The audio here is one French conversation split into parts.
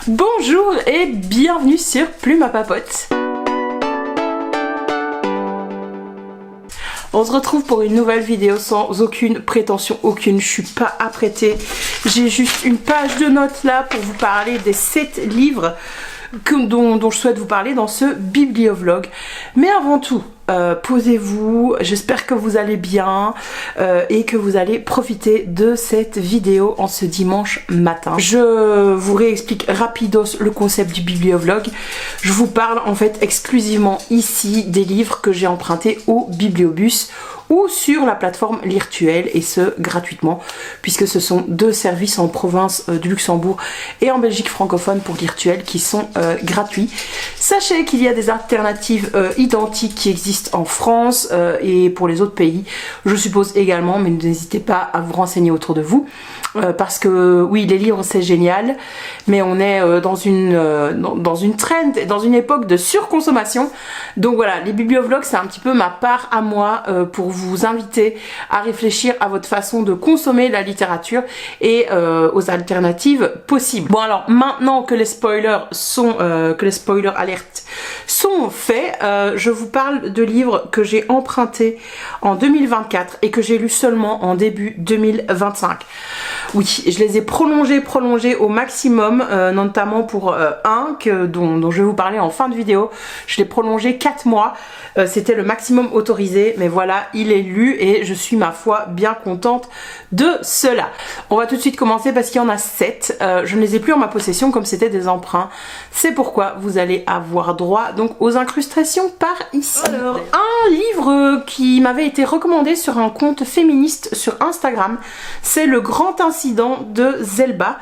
Bonjour et bienvenue sur Plume à Papote. On se retrouve pour une nouvelle vidéo sans aucune prétention, aucune. Je suis pas apprêtée. J'ai juste une page de notes là pour vous parler des 7 livres dont je souhaite vous parler dans ce bibliovlog. Mais avant tout, posez-vous, j'espère que vous allez bien et que vous allez profiter de cette vidéo en ce dimanche matin. Je vous réexplique rapidos le concept du bibliovlog. Je vous parle en fait exclusivement ici des livres que j'ai empruntés au Bibliobus ou sur la plateforme Lirtuel, et ce gratuitement, puisque ce sont 2 services en province du Luxembourg et en Belgique francophone pour Lirtuel qui sont gratuits. Sachez qu'il y a des alternatives identiques qui existent en France et pour les autres pays, je suppose également, mais n'hésitez pas à vous renseigner autour de vous. Parce que oui, les livres c'est génial, mais on est dans une trend, dans une époque de surconsommation. Donc voilà, les bibliovlogs c'est un petit peu ma part à moi pour vous inviter à réfléchir à votre façon de consommer la littérature et aux alternatives possibles. Bon alors maintenant que les spoilers alertes sont faits, je vous parle de livres que j'ai empruntés en 2024 et que j'ai lus seulement en début 2025. Oui, je les ai prolongés au maximum, notamment pour un dont je vais vous parler en fin de vidéo. Je l'ai prolongé 4 mois, c'était le maximum autorisé, mais voilà, il est lu et je suis ma foi bien contente de cela. On va tout de suite commencer parce qu'il y en a 7, je ne les ai plus en ma possession comme c'était des emprunts. C'est pourquoi vous allez avoir droit donc aux incrustations par ici. Alors, un livre qui m'avait été recommandé sur un compte féministe sur Instagram, c'est Le Grand Incident de Zelba,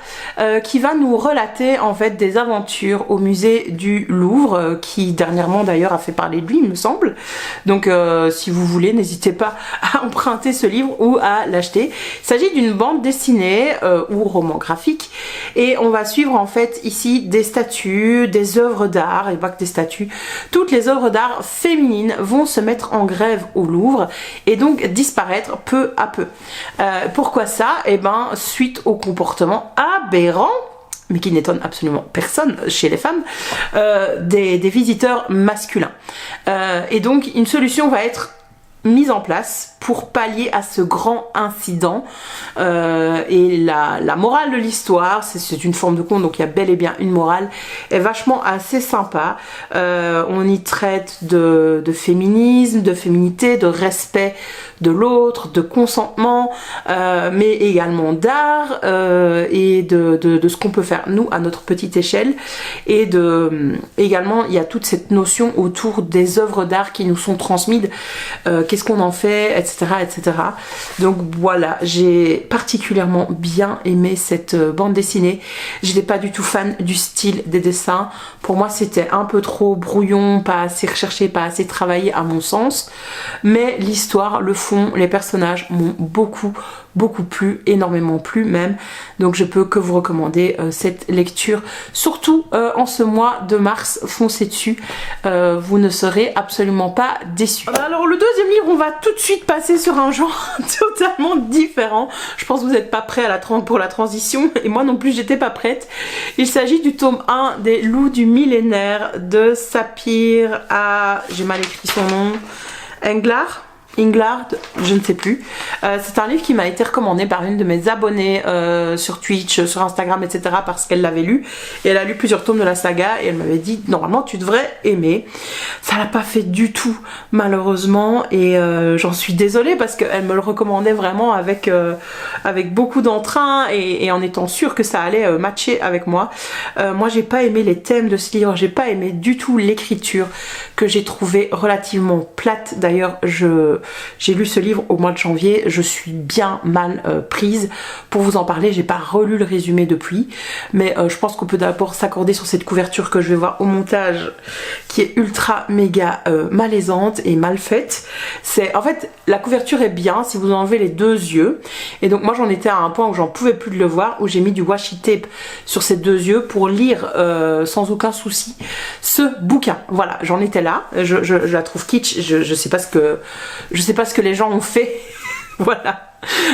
qui va nous relater en fait des aventures au musée du Louvre, qui dernièrement d'ailleurs a fait parler de lui il me semble. Donc si vous voulez, n'hésitez pas à emprunter ce livre ou à l'acheter. Il s'agit d'une bande dessinée ou roman graphique, et on va suivre en fait ici des statues, des œuvres d'art, et pas que des statues, toutes les œuvres d'art féminines vont se mettre en grève au Louvre et donc disparaître peu à peu. Pourquoi ça? Eh ben suite au comportement aberrant, mais qui n'étonne absolument personne chez les femmes, des visiteurs masculins. Et donc une solution va être mise en place pour pallier à ce grand incident, et la morale de l'histoire, c'est une forme de conte, donc il y a bel et bien une morale, est vachement assez sympa. On y traite de féminisme, de féminité, de respect de l'autre, de consentement, mais également d'art, et de ce qu'on peut faire nous à notre petite échelle, et également il y a toute cette notion autour des œuvres d'art qui nous sont transmises, qu'est-ce qu'on en fait, etc., etc. Donc voilà, j'ai particulièrement bien aimé cette bande dessinée. Je n'étais pas du tout fan du style des dessins. Pour moi c'était un peu trop brouillon, pas assez recherché, pas assez travaillé à mon sens, mais l'histoire, le fond, les personnages m'ont beaucoup plu, énormément plu même. Donc je peux que vous recommander cette lecture, surtout en ce mois de mars. Foncez dessus, vous ne serez absolument pas déçus. Alors le deuxième livre, on va tout de suite passer sur un genre totalement différent. Je pense que vous n'êtes pas prêts pour la transition, et moi non plus j'étais pas prête. Il s'agit du tome 1 des Loups du millénaire de Sapir à... j'ai mal écrit son nom... Englard, je ne sais plus. C'est un livre qui m'a été recommandé par une de mes abonnées sur Twitch, sur Instagram, etc. parce qu'elle l'avait lu. Et elle a lu plusieurs tomes de la saga et elle m'avait dit normalement tu devrais aimer. Ça l'a pas fait du tout malheureusement, et j'en suis désolée parce qu'elle me le recommandait vraiment avec beaucoup d'entrain et en étant sûre que ça allait matcher avec moi. Moi j'ai pas aimé les thèmes de ce livre, j'ai pas aimé du tout l'écriture que j'ai trouvé relativement plate. D'ailleurs j'ai lu ce livre au mois de janvier, je suis bien mal prise pour vous en parler, j'ai pas relu le résumé depuis, mais je pense qu'on peut d'abord s'accorder sur cette couverture que je vais voir au montage, qui est ultra méga malaisante et mal faite. En fait la couverture est bien si vous enlevez les 2 yeux, et donc moi j'en étais à un point où j'en pouvais plus de le voir, où j'ai mis du washi tape sur ces 2 yeux pour lire sans aucun souci ce bouquin. Voilà, j'en étais là, je la trouve kitsch, je sais pas ce que les gens ont fait. Voilà.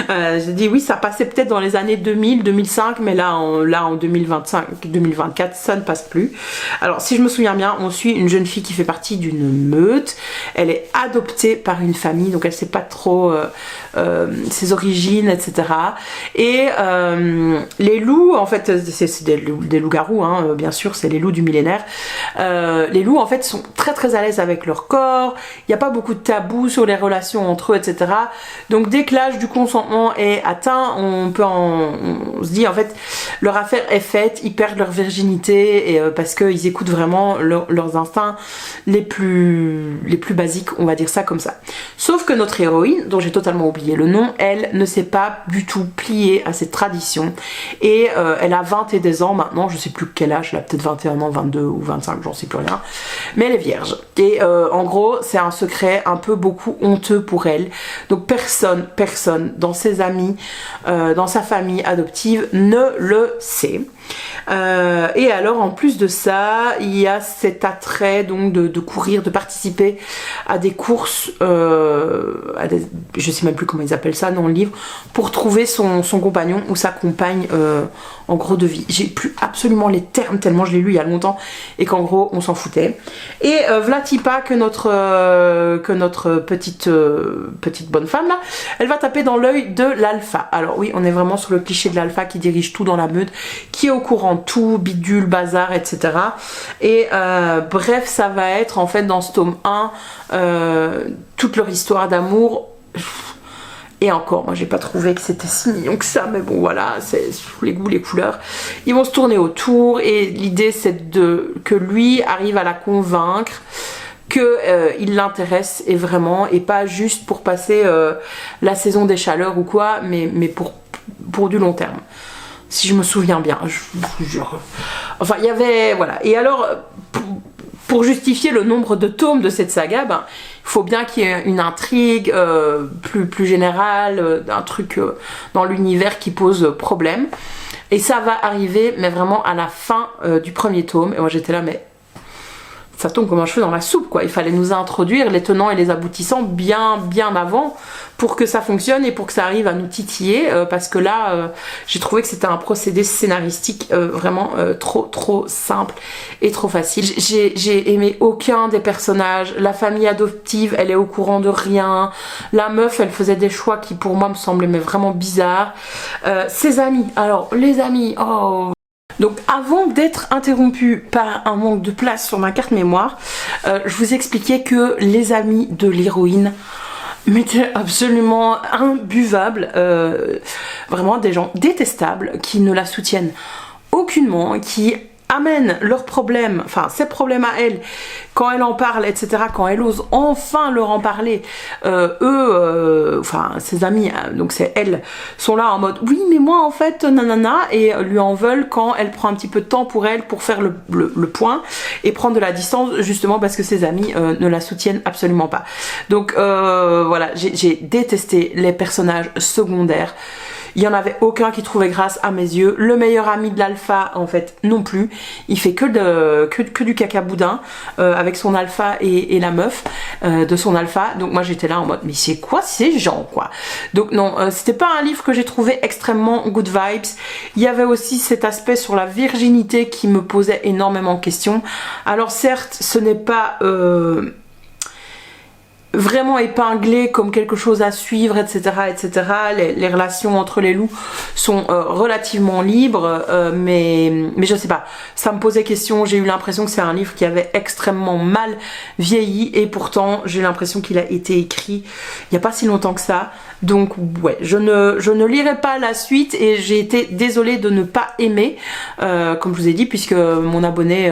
J'ai dit oui, ça passait peut-être dans les années 2000, 2005, mais là en 2025, 2024, ça ne passe plus. Alors si je me souviens bien, on suit une jeune fille qui fait partie d'une meute. Elle est adoptée par une famille, donc elle sait pas trop ses origines, etc. Et les loups, en fait, c'est des loups-garous, hein, bien sûr, c'est les loups du millénaire. Les loups, en fait, sont très très à l'aise avec leur corps. Il n'y a pas beaucoup de tabous sur les relations entre eux, etc. Donc dès que l'âge du consentement est atteint, on se dit en fait leur affaire est faite, ils perdent leur virginité et, parce qu'ils écoutent vraiment leurs instincts les plus basiques, on va dire ça comme ça. Sauf que notre héroïne, dont j'ai totalement oublié le nom, elle ne s'est pas du tout pliée à cette tradition et elle a 20 et des ans maintenant, je sais plus quel âge, elle a peut-être 21 ans, 22 ou 25, j'en sais plus rien, mais elle est vierge et en gros c'est un secret un peu beaucoup honteux pour elle. Donc personne dans ses amis, dans sa famille adoptive ne le sait. Et alors en plus de ça, il y a cet attrait donc de courir, de participer à des courses, je sais même plus comment ils appellent ça dans le livre, pour trouver son compagnon ou sa compagne en gros de vie. J'ai plus absolument les termes tellement je l'ai lu il y a longtemps et qu'en gros on s'en foutait. Et Vlatipa que notre petite bonne femme là, elle va taper dans l'œil de l'alpha. Alors oui, on est vraiment sur le cliché de l'alpha qui dirige tout dans la meute, qui est au courant de tout, bidule, bazar, etc. Et bref, ça va être en fait dans ce tome 1 toute leur histoire d'amour. Et encore, moi j'ai pas trouvé que c'était si mignon que ça, mais bon voilà, c'est sous les goûts, les couleurs. Ils vont se tourner autour et l'idée c'est que lui arrive à la convaincre qu'il l'intéresse et vraiment, et pas juste pour passer la saison des chaleurs ou quoi, mais pour du long terme. Si je me souviens bien, enfin il y avait, voilà. Et alors, pour justifier le nombre de tomes de cette saga, ben, il faut bien qu'il y ait une intrigue plus générale, un truc dans l'univers qui pose problème. Et ça va arriver, mais vraiment à la fin du premier tome. Et moi j'étais là, mais ça tombe comme un cheveu dans la soupe, quoi. Il fallait nous introduire les tenants et les aboutissants bien avant pour que ça fonctionne et pour que ça arrive à nous titiller, parce que là j'ai trouvé que c'était un procédé scénaristique vraiment trop simple et trop facile. J'ai aimé aucun des personnages. La famille adoptive, elle est au courant de rien. La meuf, elle faisait des choix qui pour moi me semblaient mais vraiment bizarres. Ses amis, alors les amis, oh. Donc avant d'être interrompue par un manque de place sur ma carte mémoire, je vous expliquais que les amis de l'héroïne m'étaient absolument imbuvables, vraiment des gens détestables qui ne la soutiennent aucunement, qui amènent leurs problèmes, enfin ses problèmes à elle, quand elle en parle, etc., quand elle ose enfin leur en parler, enfin ses amis, donc c'est elle, sont là en mode oui mais moi en fait nanana, et lui en veulent quand elle prend un petit peu de temps pour elle pour faire le point et prendre de la distance, justement parce que ses amis ne la soutiennent absolument pas. Donc voilà, j'ai détesté les personnages secondaires. Il n'y en avait aucun qui trouvait grâce à mes yeux. Le meilleur ami de l'alpha, en fait, non plus. Il fait que du caca boudin avec son alpha et la meuf de son alpha. Donc moi j'étais là en mode mais c'est quoi ces gens, quoi. Donc non, c'était pas un livre que j'ai trouvé extrêmement good vibes. Il y avait aussi cet aspect sur la virginité qui me posait énormément de questions. Alors certes, ce n'est pas vraiment épinglé comme quelque chose à suivre, etc., etc. Les relations entre les loups sont relativement libres, mais je sais pas, ça me posait question. J'ai eu l'impression que c'est un livre qui avait extrêmement mal vieilli et pourtant j'ai l'impression qu'il a été écrit il n'y a pas si longtemps que ça. Donc ouais, je ne lirai pas la suite et j'ai été désolée de ne pas aimer, comme je vous ai dit, puisque mon abonné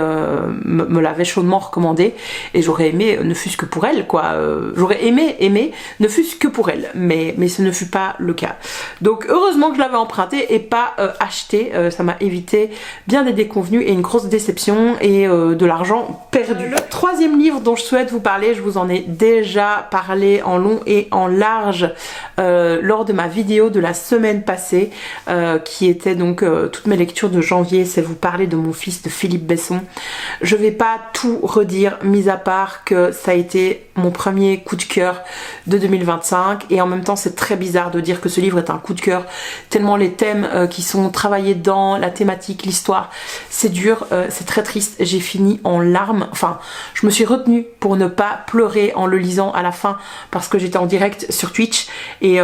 me l'avait chaudement recommandé et j'aurais aimé, ne fût-ce que pour elle, quoi. J'aurais aimé, ne fût-ce que pour elle, mais ce ne fut pas le cas. Donc heureusement que je l'avais emprunté et pas acheté, ça m'a évité bien des déconvenues et une grosse déception et de l'argent perdu. Le troisième livre dont je souhaite vous parler, je vous en ai déjà parlé en long et en large lors de ma vidéo de la semaine passée, qui était donc toutes mes lectures de janvier, c'est vous parler de Mon fils de Philippe Besson. Je vais pas tout redire, mis à part que ça a été mon premier mes coups de cœur de 2025 et en même temps c'est très bizarre de dire que ce livre est un coup de cœur tellement les thèmes qui sont travaillés dans la thématique, l'histoire, c'est dur, c'est très triste. J'ai fini en larmes, enfin je me suis retenue pour ne pas pleurer en le lisant à la fin parce que j'étais en direct sur Twitch et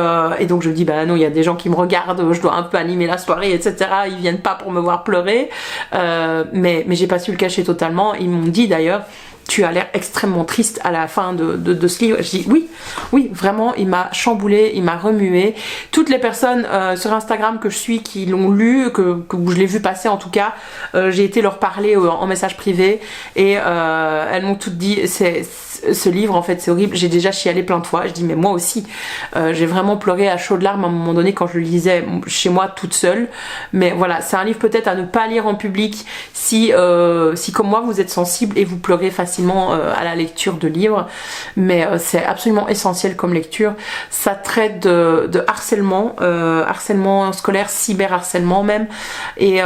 donc je me dis bah non, il y a des gens qui me regardent, je dois un peu animer la soirée, etc. Ils viennent pas pour me voir pleurer, mais j'ai pas su le cacher totalement. Ils m'ont dit d'ailleurs, tu as l'air extrêmement triste à la fin de ce livre. Je dis oui, vraiment, il m'a chamboulé, il m'a remué. Toutes les personnes sur Instagram que je suis qui l'ont lu, que je l'ai vu passer en tout cas, j'ai été leur parler en message privé et elles m'ont toutes dit ce livre en fait c'est horrible, j'ai déjà chialé plein de fois. Je dis mais moi aussi, j'ai vraiment pleuré à chaudes larmes à un moment donné quand je le lisais chez moi toute seule. Mais voilà, c'est un livre peut-être à ne pas lire en public si comme moi vous êtes sensible et vous pleurez facilement à la lecture de livres, mais c'est absolument essentiel comme lecture. Ça traite de harcèlement, harcèlement scolaire, cyberharcèlement même, et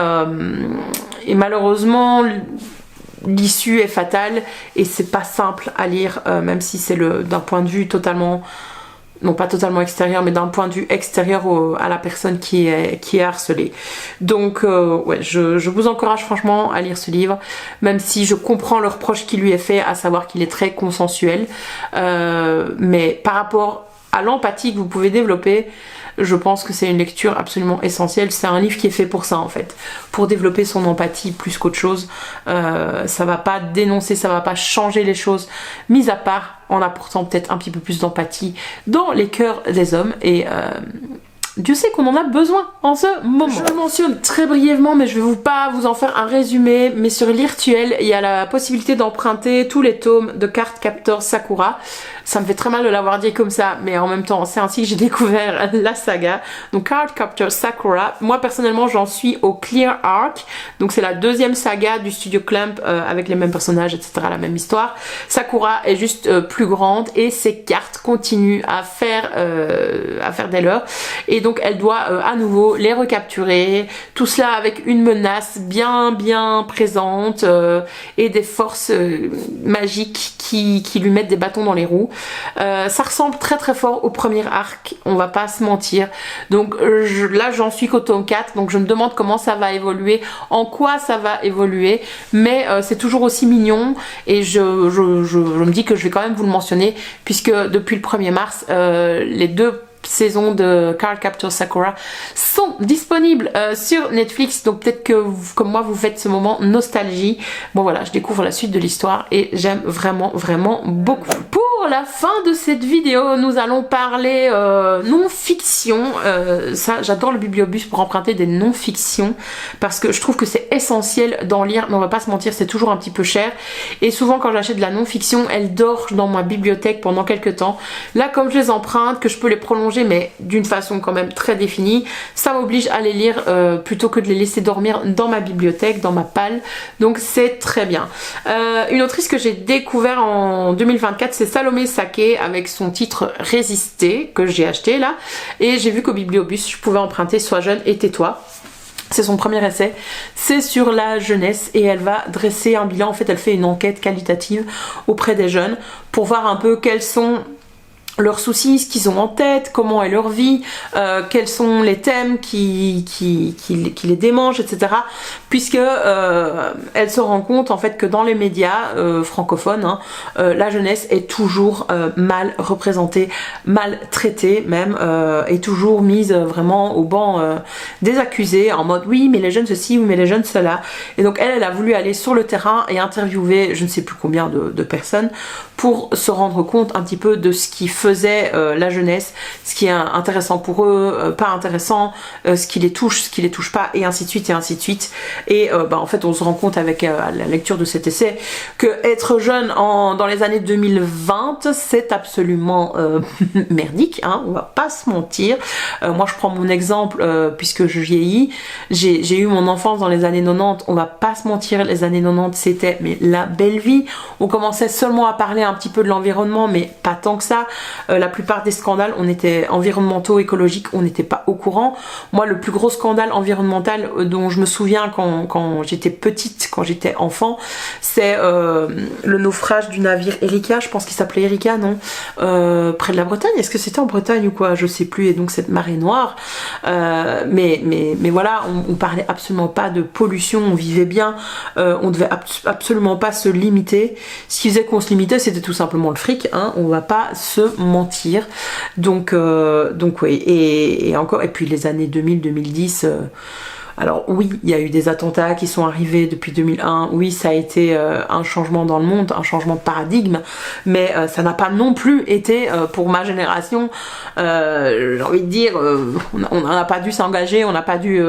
malheureusement l'issue est fatale et c'est pas simple à lire, même si c'est d'un point de vue totalement, non pas totalement extérieur, mais d'un point de vue extérieur à la personne qui est harcelée. Donc ouais, je vous encourage franchement à lire ce livre, même si je comprends le reproche qui lui est fait, à savoir qu'il est très consensuel, mais par rapport à l'empathie que vous pouvez développer, je pense que c'est une lecture absolument essentielle. C'est un livre qui est fait pour ça en fait, pour développer son empathie plus qu'autre chose. Ça va pas dénoncer, ça va pas changer les choses, mis à part en apportant peut-être un petit peu plus d'empathie dans les cœurs des hommes, et Dieu sait qu'on en a besoin en ce moment. Je le mentionne très brièvement, mais je vais pas vous en faire un résumé, mais sur Lirtuel, il y a la possibilité d'emprunter tous les tomes de Cardcaptor Sakura. Ça me fait très mal de l'avoir dit comme ça, mais en même temps, c'est ainsi que j'ai découvert la saga. Donc Cardcaptor Sakura, moi personnellement, j'en suis au Clear Arc. Donc c'est la deuxième saga du studio Clamp, avec les mêmes personnages, etc., la même histoire. Sakura est juste plus grande et ses cartes continuent à faire des leurs. Et donc elle doit à nouveau les recapturer. Tout cela avec une menace bien présente, et des forces magiques qui lui mettent des bâtons dans les roues. Ça ressemble très fort au premier arc, on va pas se mentir. Donc là j'en suis qu'au tome 4, donc je me demande comment ça va évoluer, en quoi ça va évoluer, mais c'est toujours aussi mignon, et je me dis que je vais quand même vous le mentionner, puisque depuis le 1er mars, les deux saisons de Cardcaptor Sakura sont disponibles sur Netflix, donc peut-être que vous, comme moi, vous faites ce moment nostalgie. Bon voilà, je découvre la suite de l'histoire et j'aime vraiment beaucoup. Pour la fin de cette vidéo, nous allons parler non-fiction. Ça, j'adore le bibliobus pour emprunter des non-fictions, parce que je trouve que c'est essentiel d'en lire, mais on va pas se mentir, c'est toujours un petit peu cher, et souvent quand j'achète de la non-fiction, elle dort dans ma bibliothèque pendant quelques temps. Là, comme je les emprunte, que je peux les prolonger mais d'une façon quand même très définie, ça m'oblige à les lire plutôt que de les laisser dormir dans ma bibliothèque, dans ma palle, donc c'est très bien. Une autrice que j'ai découvert en 2024, c'est Salomé Saké, avec son titre Résister, que j'ai acheté là, et j'ai vu qu'au bibliobus je pouvais emprunter Sois jeune et tais-toi. C'est son premier essai, c'est sur la jeunesse, et elle va dresser un bilan. En fait, elle fait une enquête qualitative auprès des jeunes pour voir un peu quels sont leurs soucis, ce qu'ils ont en tête, comment est leur vie, quels sont les thèmes qui les démangent, etc. Puisque elle se rend compte en fait que dans les médias francophones, la jeunesse est toujours mal représentée, mal traitée même, est toujours mise vraiment au banc des accusés, en mode oui mais les jeunes ceci, oui mais les jeunes cela. Et donc elle a voulu aller sur le terrain et interviewer je ne sais plus combien de personnes pour se rendre compte un petit peu de ce qui faisait la jeunesse, ce qui est intéressant pour eux, pas intéressant, ce qui les touche pas, et ainsi de suite et ainsi de suite. Et en fait on se rend compte avec la lecture de cet essai que être jeune dans les années 2020 c'est absolument merdique, on va pas se mentir. Moi je prends mon exemple puisque je vieillis, j'ai eu mon enfance dans les années 90, on va pas se mentir, les années 90 c'était mais la belle vie. On commençait seulement à parler un petit peu de l'environnement, mais pas tant que ça. La plupart des scandales environnementaux, écologiques, on n'était pas au courant. Moi, le plus gros scandale environnemental dont je me souviens quand j'étais petite, quand j'étais enfant, c'est le naufrage du navire Erika, je pense qu'il s'appelait Erika, non, près de la Bretagne. Est-ce que c'était en Bretagne ou quoi, je sais plus. Et donc cette marée noire, mais voilà, on parlait absolument pas de pollution, on vivait bien, on devait absolument pas se limiter. Ce qui faisait qu'on se limitait, c'était tout simplement le fric, hein, on va pas se mentir. Donc oui, et encore, et puis les années 2000-2010, alors oui, il y a eu des attentats qui sont arrivés depuis 2001, oui, ça a été un changement dans le monde, un changement de paradigme, mais ça n'a pas non plus été, pour ma génération, j'ai envie de dire, on n'a pas dû s'engager, on n'a pas dû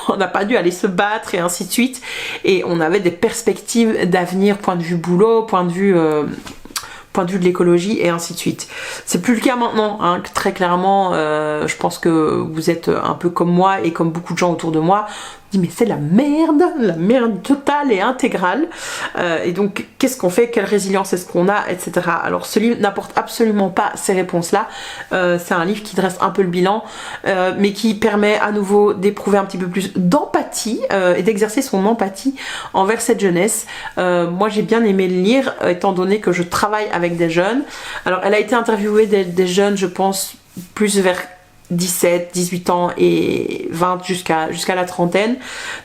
on n'a pas dû aller se battre et ainsi de suite, et on avait des perspectives d'avenir, point de vue boulot, point de vue de l'écologie et ainsi de suite. C'est plus le cas maintenant, hein, très clairement. Je pense que vous êtes un peu comme moi et comme beaucoup de gens autour de moi. On dit mais c'est la merde totale et intégrale. Et donc qu'est-ce qu'on fait, quelle résilience est-ce qu'on a, etc. Alors ce livre n'apporte absolument pas ces réponses-là. C'est un livre qui dresse un peu le bilan, mais qui permet à nouveau d'éprouver un petit peu plus d'empathie et d'exercer son empathie envers cette jeunesse. Moi j'ai bien aimé le lire, étant donné que je travaille avec des jeunes. Alors elle a été interviewée des jeunes, je pense, plus vers 17, 18 ans et 20 jusqu'à la trentaine.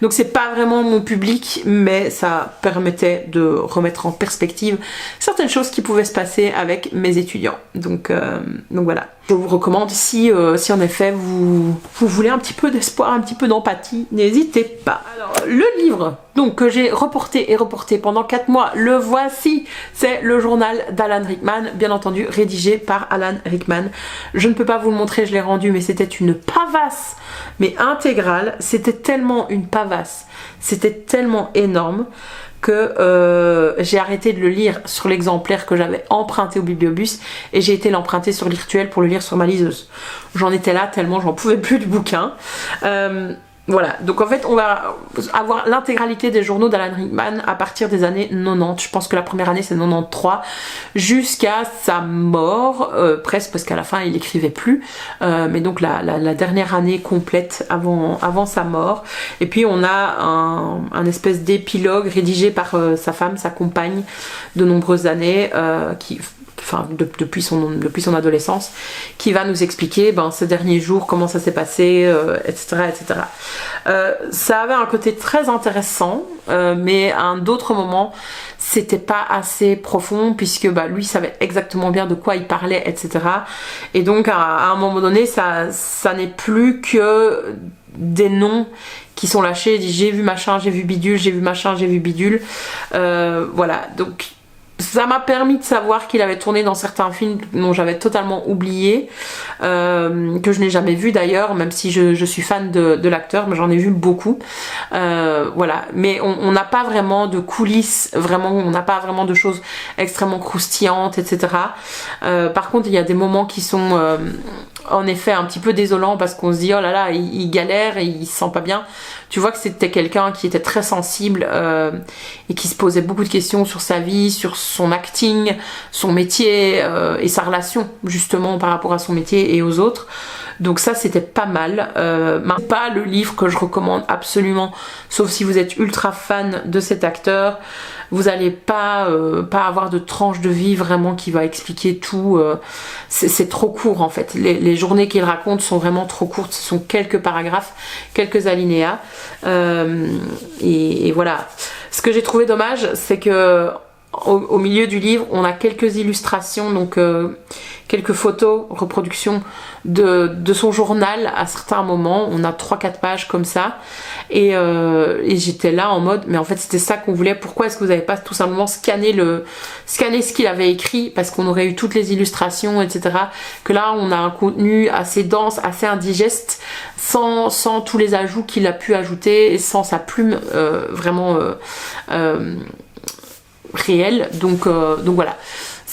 Donc c'est pas vraiment mon public, mais ça permettait de remettre en perspective certaines choses qui pouvaient se passer avec mes étudiants. Donc voilà. Je vous recommande, si en effet vous voulez un petit peu d'espoir, un petit peu d'empathie, n'hésitez pas. Alors le livre donc que j'ai reporté pendant 4 mois, le voici, c'est le journal d'Alan Rickman, bien entendu rédigé par Alan Rickman. Je ne peux pas vous le montrer, je l'ai rendu, mais c'était une pavasse, mais intégrale. C'était tellement une pavasse, c'était tellement énorme que j'ai arrêté de le lire sur l'exemplaire que j'avais emprunté au bibliobus et j'ai été l'emprunter sur Lirtuel pour le lire sur ma liseuse. J'en étais là tellement j'en pouvais plus du bouquin. Voilà, donc en fait on va avoir l'intégralité des journaux d'Alan Rickman à partir des années 90. Je pense que la première année c'est 93 jusqu'à sa mort, presque, parce qu'à la fin il écrivait plus, mais donc la dernière année complète avant sa mort. Et puis on a un espèce d'épilogue rédigé par sa femme, sa compagne de nombreuses années, depuis son adolescence, qui va nous expliquer ces derniers jours, comment ça s'est passé, etc. etc. Ça avait un côté très intéressant, mais à d'autres moments c'était pas assez profond, puisque lui savait exactement bien de quoi il parlait, etc. Et donc à un moment donné ça n'est plus que des noms qui sont lâchés, j'ai vu machin, j'ai vu bidule, j'ai vu machin, j'ai vu bidule, voilà. Donc ça m'a permis de savoir qu'il avait tourné dans certains films dont j'avais totalement oublié, que je n'ai jamais vu d'ailleurs, même si je suis fan de l'acteur, mais j'en ai vu beaucoup. Voilà, mais on n'a pas vraiment de coulisses, vraiment, on n'a pas vraiment de choses extrêmement croustillantes, etc. Par contre, il y a des moments qui sont en effet un petit peu désolants, parce qu'on se dit oh là là, il galère et il se sent pas bien. Tu vois que c'était quelqu'un qui était très sensible et qui se posait beaucoup de questions sur sa vie, sur son acting, son métier et sa relation justement par rapport à son métier et aux autres. Donc ça c'était pas mal. Pas le livre que je recommande absolument, sauf si vous êtes ultra fan de cet acteur. Vous allez pas avoir de tranche de vie vraiment qui va expliquer tout. C'est trop court en fait. Les journées qu'il raconte sont vraiment trop courtes. Ce sont quelques paragraphes, quelques alinéas. Et voilà. Ce que j'ai trouvé dommage, c'est que au milieu du livre, on a quelques illustrations, donc quelques photos, reproductions de son journal à certains moments. On a 3-4 pages comme ça, et j'étais là en mode mais en fait c'était ça qu'on voulait. Pourquoi est-ce que vous n'avez pas tout simplement scanné ce qu'il avait écrit, parce qu'on aurait eu toutes les illustrations, etc. Que là on a un contenu assez dense, assez indigeste, sans tous les ajouts qu'il a pu ajouter, et sans sa plume vraiment réelle. Donc voilà,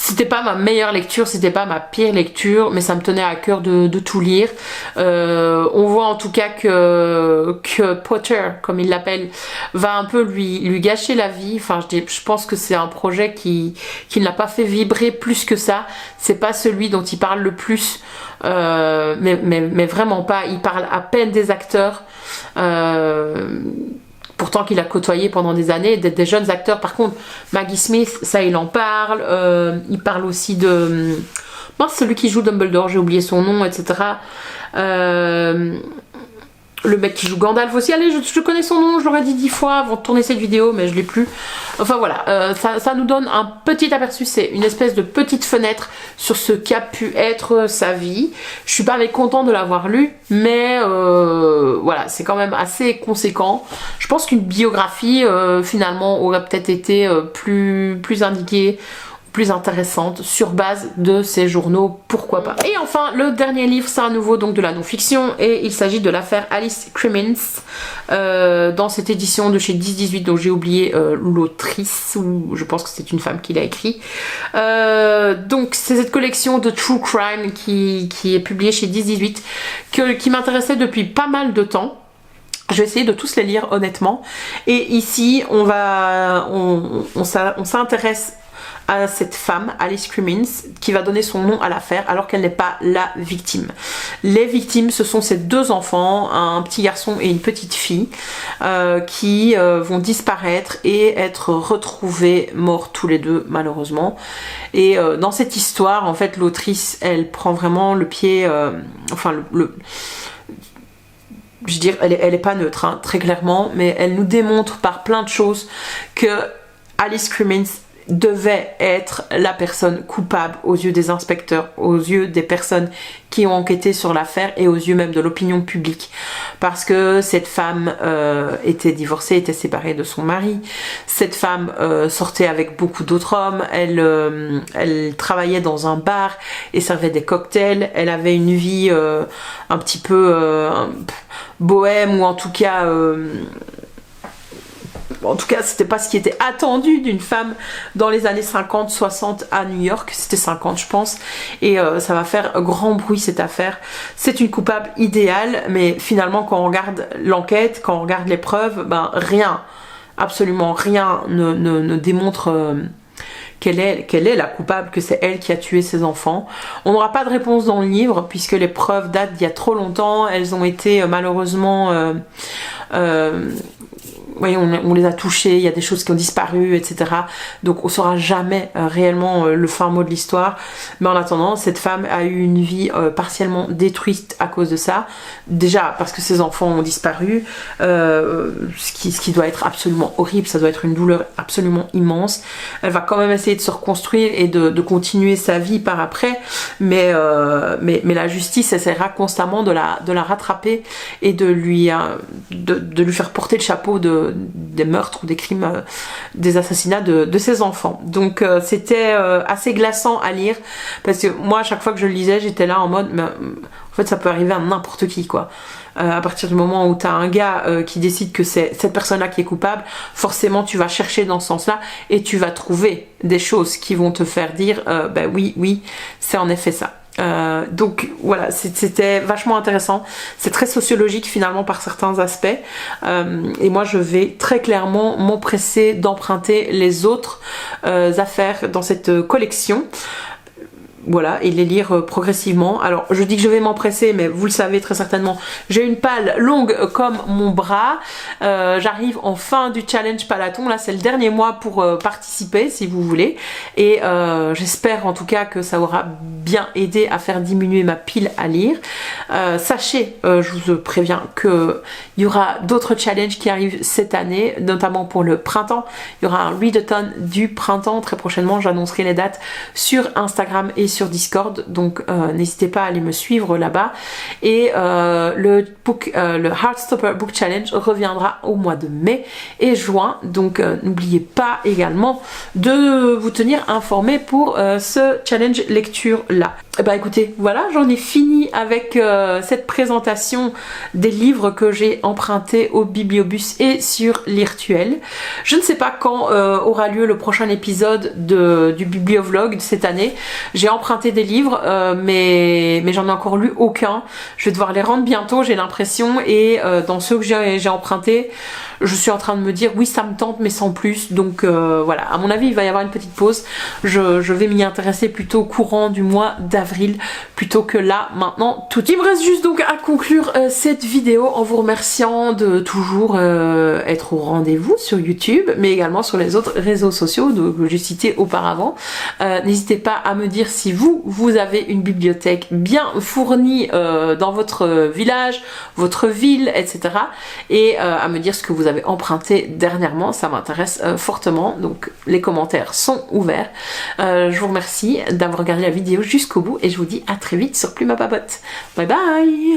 C'était pas ma meilleure lecture, c'était pas ma pire lecture, mais ça me tenait à cœur de tout lire. On voit en tout cas que Potter, comme il l'appelle, va un peu lui gâcher la vie. Enfin, je pense que c'est un projet qui ne l'a pas fait vibrer plus que ça. C'est pas celui dont il parle le plus, mais vraiment pas. Il parle à peine des acteurs. Pourtant qu'il a côtoyé pendant des années des jeunes acteurs. Par contre, Maggie Smith, ça il en parle. Il parle aussi de celui qui joue Dumbledore, j'ai oublié son nom, etc. Le mec qui joue Gandalf aussi, allez, je connais son nom, je l'aurais dit 10 fois avant de tourner cette vidéo, mais je l'ai plus. Enfin voilà, ça nous donne un petit aperçu, c'est une espèce de petite fenêtre sur ce qu'a pu être sa vie. Je suis pas mécontente de l'avoir lu, mais voilà, c'est quand même assez conséquent. Je pense qu'une biographie, finalement, aurait peut-être été plus indiquée, plus intéressante sur base de ces journaux, pourquoi pas. Et enfin, le dernier livre, c'est à nouveau donc de la non-fiction et il s'agit de l'affaire Alice Crimmins dans cette édition de chez 10-18 dont j'ai oublié l'autrice, ou je pense que c'est une femme qui l'a écrit. Donc c'est cette collection de True Crime qui est publiée chez 10-18 qui m'intéressait depuis pas mal de temps. Je vais essayer de tous les lire honnêtement. Et ici, on s'intéresse à cette femme, Alice Crimmins, qui va donner son nom à l'affaire alors qu'elle n'est pas la victime. Les victimes, ce sont ces deux enfants, un petit garçon et une petite fille, qui vont disparaître et être retrouvés morts tous les deux, malheureusement. Et dans cette histoire, en fait, l'autrice, elle prend vraiment le pied, je veux dire, elle est pas neutre, hein, très clairement, mais elle nous démontre par plein de choses que Alice Crimmins devait être la personne coupable aux yeux des inspecteurs, aux yeux des personnes qui ont enquêté sur l'affaire et aux yeux même de l'opinion publique, parce que cette femme était divorcée, était séparée de son mari. Cette femme sortait avec beaucoup d'autres hommes, elle travaillait dans un bar et servait des cocktails. Elle avait une vie un petit peu bohème, ou en tout cas c'était pas ce qui était attendu d'une femme dans les années 50-60 à New York. C'était 50 je pense, et ça va faire grand bruit cette affaire. C'est une coupable idéale, mais finalement quand on regarde l'enquête, quand on regarde les preuves, ben rien, absolument rien ne démontre qu'elle est la coupable, que c'est elle qui a tué ses enfants. On n'aura pas de réponse dans le livre puisque les preuves datent d'il y a trop longtemps. Elles ont été malheureusement oui, on les a touchés, il y a des choses qui ont disparu, etc. Donc on saura jamais réellement le fin mot de l'histoire. Mais en attendant, cette femme a eu une vie partiellement détruite à cause de ça. Déjà parce que ses enfants ont disparu, ce qui doit être absolument horrible, ça doit être une douleur absolument immense. Elle va quand même essayer de se reconstruire et de continuer sa vie par après, mais la justice essaiera constamment de la rattraper et de lui faire porter le chapeau des meurtres ou des crimes, des assassinats de ses enfants. Donc c'était assez glaçant à lire, parce que moi à chaque fois que je le lisais, j'étais là en mode mais, en fait ça peut arriver à n'importe qui quoi. À partir du moment où tu as un gars qui décide que c'est cette personne-là qui est coupable, forcément tu vas chercher dans ce sens-là et tu vas trouver des choses qui vont te faire dire ben oui, c'est en effet ça. Donc voilà, c'était vachement intéressant. C'est très sociologique finalement par certains aspects, et moi je vais très clairement m'empresser d'emprunter les autres affaires dans cette collection. Voilà, et les lire progressivement. Alors je dis que je vais m'empresser, mais vous le savez très certainement, j'ai une palle longue comme mon bras. J'arrive en fin du challenge Palaton, là c'est le dernier mois pour participer si vous voulez, et j'espère en tout cas que ça aura bien aidé à faire diminuer ma pile à lire. Sachez, je vous préviens, qu'il y aura d'autres challenges qui arrivent cette année, notamment pour le printemps. Il y aura un readathon du printemps très prochainement, j'annoncerai les dates sur Instagram et sur Discord, donc n'hésitez pas à aller me suivre là-bas. Et le Heartstopper Book Challenge reviendra au mois de mai et juin, donc n'oubliez pas également de vous tenir informé pour ce challenge lecture là. Bah écoutez, voilà, j'en ai fini avec cette présentation des livres que j'ai empruntés au Bibliobus et sur Lirtuel. Je ne sais pas quand aura lieu le prochain épisode du Bibliovlog de cette année. J'ai emprunté des livres, mais j'en ai encore lu aucun. Je vais devoir les rendre bientôt, j'ai l'impression, et dans ceux que j'ai empruntés, je suis en train de me dire oui, ça me tente, mais sans plus. Donc voilà, à mon avis, il va y avoir une petite pause. Je vais m'y intéresser plutôt au courant du mois d'avril, plutôt que là, maintenant, tout. Il me reste juste donc à conclure cette vidéo en vous remerciant de toujours être au rendez-vous sur YouTube, mais également sur les autres réseaux sociaux que j'ai cités auparavant. N'hésitez pas à me dire si vous avez une bibliothèque bien fournie dans votre village, votre ville, etc. Et à me dire ce que vous avez emprunté dernièrement, ça m'intéresse fortement, donc les commentaires sont ouverts. Je vous remercie d'avoir regardé la vidéo jusqu'au bout et je vous dis à très vite sur Plume à Papote. Bye bye.